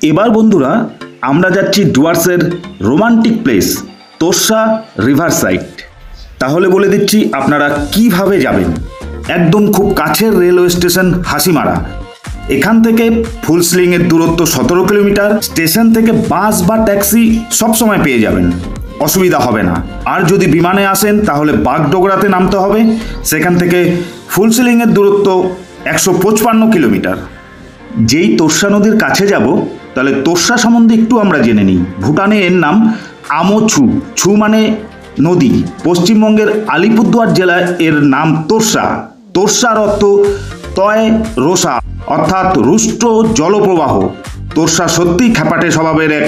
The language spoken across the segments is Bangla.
এবার বন্ধুরা আমরা যাচ্ছি ডুয়ার্সের romantic place Torsa river side. তাহলে বলে দিচ্ছি আপনারা কিভাবে যাবেন। একদম খুব কাছের রেলওয়ে স্টেশন হাসিমারা, এখান থেকে ফুলসলিংয়ের দূরত্ব 17 কিলোমিটার। স্টেশন থেকে বাস বা ট্যাক্সি সবসময় পেয়ে যাবেন, অসুবিধা হবে না। আর যদি বিমানে আসেন তাহলে বাগডোগরাতে নামতে হবে, সেখান থেকে ফুলসলিংয়ের দূরত্ব 155 কিলোমিটার। যেই তোর্ষা নদীর কাছে যাব তাহলে তোর্ষা সম্বন্ধে একটু আমরা জেনে নিই। ভুটানে এর নাম আমোছু, ছু মানে নদী। পশ্চিমবঙ্গের আলিপুরদুয়ার জেলায় এর নাম তোর্ষা। তোর্ষার অর্থ তয় রোসা, অর্থাৎ রুষ্ট জলপ্রবাহ। তোর্ষা সত্যিই খ্যাপাটে স্বভাবের এক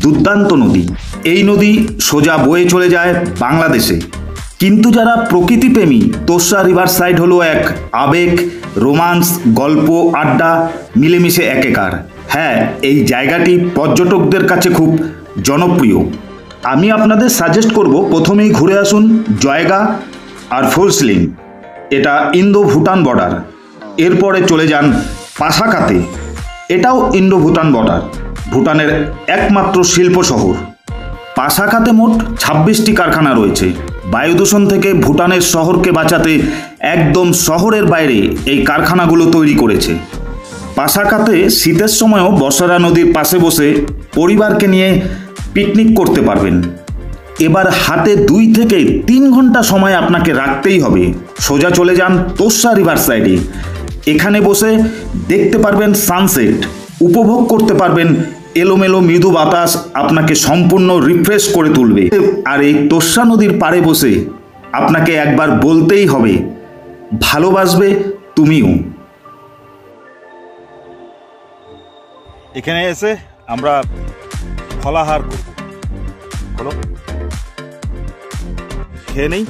দুর্দান্ত নদী। এই নদী সোজা বয়ে চলে যায় বাংলাদেশে। কিন্তু যারা প্রকৃতিপ্রেমী, তোর্ষা রিভার সাইড হলো এক আবেগ, রোমান্স, গল্প, আড্ডা মিলেমিশে একেকার। হ্যাঁ, এই জায়গাটি পর্যটকদের কাছে খুব জনপ্রিয়। আমি আপনাদের সাজেস্ট করব প্রথমেই ঘুরে আসুন জয়গা আর ফুলসলিং, এটা ইন্দো ভুটান বর্ডার। এরপরে চলে যান পাসাকাতে, এটাও ইন্দো ভুটান বর্ডার, ভুটানের একমাত্র শিল্প শহর। পাসাকাতে মোট 26টি কারখানা রয়েছে। বায়ু দূষণ থেকে ভুটানের শহরকে বাঁচাতে একদম শহরের বাইরে এই কারখানাগুলো তৈরি করেছে। পাসাকাতে শীতের সময়ও বর্ষারা নদীর পাশে বসে পরিবারকে নিয়ে পিকনিক করতে পারবেন। এবার হাতে 2 থেকে 3 ঘন্টা সময় আপনাকে রাখতেই হবে। সোজা চলে যান তোর্ষা রিভার সাইডে, এখানে বসে দেখতে পারবেন সানসেট, উপভোগ করতে পারবেন এলোমেলো মৃদু বাতাস, আপনাকে সম্পূর্ণ রিফ্রেশ করে তুলবে। আর এই তোর্ষা নদীর পাড়ে বসে আপনাকে একবার বলতেই হবে, ভালোবাসবে তুমিও। এখানে এসে আমরা ফলাহার করব, বলো খেয়ে নেই,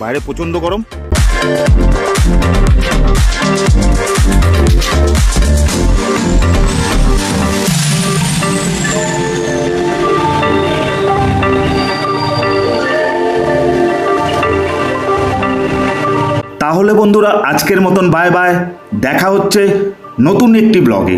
বাইরে প্রচণ্ড গরম। তাহলে বন্ধুরা আজকের মতন বাই বাই, দেখা হচ্ছে নতুন একটি ব্লগে।